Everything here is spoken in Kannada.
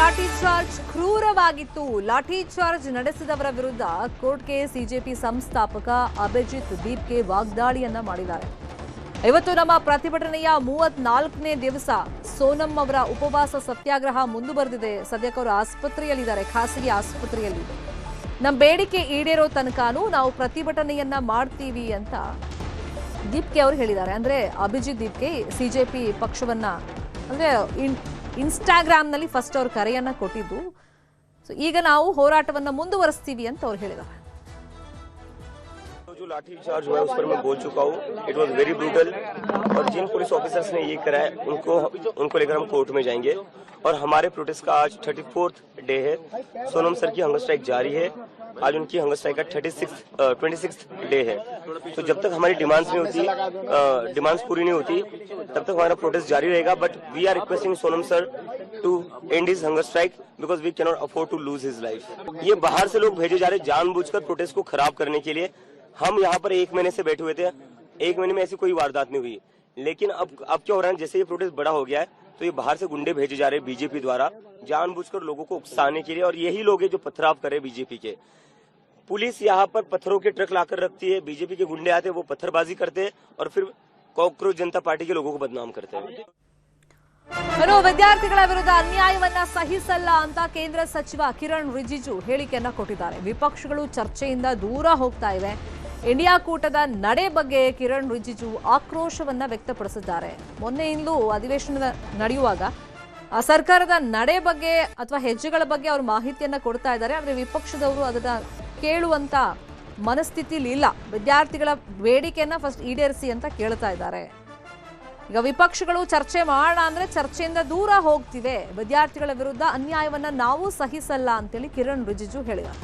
ಲಾಠಿ ಚಾರ್ಜ್ ಕ್ರೂರವಾಗಿತ್ತು. ಲಾಠಿ ಚಾರ್ಜ್ ನಡೆಸಿದವರ ವಿರುದ್ಧ ಕೋರ್ಟ್ಗೆ ಸಿಜೆಪಿ ಸಂಸ್ಥಾಪಕ ಅಭಿಜಿತ್ ದೀಪ್ಗೆ ವಾಗ್ದಾಳಿಯನ್ನ ಮಾಡಿದ್ದಾರೆ. ಇವತ್ತು ನಮ್ಮ ಪ್ರತಿಭಟನೆಯ 34ನೇ ದಿವಸ ಸೋನಂ ಅವರ ಉಪವಾಸ ಸತ್ಯಾಗ್ರಹ ಮುಂದುವರೆದಿದೆ. ಸದ್ಯಕ್ಕೆ ಅವರು ಆಸ್ಪತ್ರೆಯಲ್ಲಿದ್ದಾರೆ, ಖಾಸಗಿ ಆಸ್ಪತ್ರೆಯಲ್ಲಿ. ನಮ್ಮ ಬೇಡಿಕೆ ಈಡೇರೋ ತನಕನೂ ನಾವು ಪ್ರತಿಭಟನೆಯನ್ನ ಮಾಡ್ತೀವಿ ಅಂತ ದೀಪ್ಗೆ ಅವರು ಹೇಳಿದ್ದಾರೆ. ಅಂದ್ರೆ ಅಭಿಜಿತ್ ದೀಪ್ಗೆ ಸಿಜೆಪಿ ಪಕ್ಷವನ್ನ ಅಂದ್ರೆ ಇನ್ಸ್ಟಾಗ್ರಾಮ್ನಲ್ಲಿ ಫಸ್ಟ್ ಅವರು ಕರೆಯನ್ನ ಕೊಟ್ಟಿದ್ದು. ಈಗ ನಾವು ಹೋರಾಟವನ್ನ ಮುಂದುವರಿಸ್ತೀವಿ ಅಂತ ಅವರು ಹೇಳಿದ್ದಾರೆ. जो लाठी चार्ज हुआ है उस पर मैं बोल चुका हूँ. इट वॉज वेरी ब्रूटल और जिन पुलिस ऑफिसर्स ने ये करा है उनको लेकर हम कोर्ट में जाएंगे. और हमारे प्रोटेस्ट का आज 34th डे है. सोनम सर की हंगर स्ट्राइक जारी है. आज उनकी हंगर स्ट्राइक का 26th डे है. तो जब तक हमारी डिमांड्स पूरी नहीं होती तब तक हमारा प्रोटेस्ट जारी रहेगा. But we are requesting Sonam sir to end his hunger strike because we can not afford to lose his life. ये बाहर से लोग भेजे जा रहे जानबूझकर प्रोटेस्ट को खराब करने के लिए. हम यहाँ पर 1 महीने से बैठे हुए थे. 1 महीने में ऐसी कोई वारदात नहीं हुई. लेकिन अब क्या हो रहा है, जैसे ये प्रोटेस्ट बड़ा हो गया है तो ये बाहर से गुंडे भेजे जा रहे हैं बीजेपी द्वारा जानबूझकर लोगों को उकसाने के लिए. और यही लोग हैं जो पथराव करे बीजेपी के. पुलिस यहाँ पर पत्थरों के ट्रक लाकर रखती है. बीजेपी के गुंडे आते हैं, वो पत्थरबाजी करते हैं और फिर कांग्रेस जनता पार्टी के लोगों को बदनाम करते हैं. ವಿದ್ಯಾರ್ಥಿಗಳ ವಿರುದ್ಧ ಅನ್ಯಾಯವನ್ನ ಸಹಿಸಲ್ಲ ಅಂತ ಕೇಂದ್ರ ಸಚಿವ ಕಿರಣ್ ರಿಜಿಜು ಹೇಳಿಕೆಯನ್ನ ಕೊಟ್ಟಿದ್ದಾರೆ. ವಿಪಕ್ಷಗಳು ಚರ್ಚೆಯಿಂದ ದೂರ ಹೋಗ್ತಾ ಇವೆ. ಇಂಡಿಯಾ ಕೂಟದ ನಡೆ ಬಗ್ಗೆ ಕಿರಣ್ ರಿಜಿಜು ಆಕ್ರೋಶವನ್ನ ವ್ಯಕ್ತಪಡಿಸಿದ್ದಾರೆ. ಮೊನ್ನೆಯಿಂದಲೂ ಅಧಿವೇಶನ ನಡೆಯುವಾಗ ಸರ್ಕಾರದ ನಡೆ ಬಗ್ಗೆ ಅಥವಾ ಹೆಜ್ಜೆಗಳ ಬಗ್ಗೆ ಅವರು ಮಾಹಿತಿಯನ್ನ ಕೊಡ್ತಾ ಇದ್ದಾರೆ. ಆದರೆ ವಿಪಕ್ಷದವರು ಅದನ್ನ ಕೇಳುವಂತ ಮನಸ್ಥಿತಿಲಿ ಇಲ್ಲ. ವಿದ್ಯಾರ್ಥಿಗಳ ಬೇಡಿಕೆಯನ್ನ ಫಸ್ಟ್ ಈಡೇರಿಸಿ ಅಂತ ಕೇಳ್ತಾ ಇದ್ದಾರೆ. ಈಗ ವಿಪಕ್ಷಗಳು ಚರ್ಚೆ ಮಾಡೋಣ ಅಂದ್ರೆ ಚರ್ಚೆಯಿಂದ ದೂರ ಹೋಗ್ತಿವೆ. ವಿದ್ಯಾರ್ಥಿಗಳ ವಿರುದ್ಧ ಅನ್ಯಾಯವನ್ನ ನಾವು ಸಹಿಸಲ್ಲ ಅಂತೇಳಿ ಕಿರಣ್ ರಿಜಿಜು ಹೇಳಿದ್ದಾರೆ.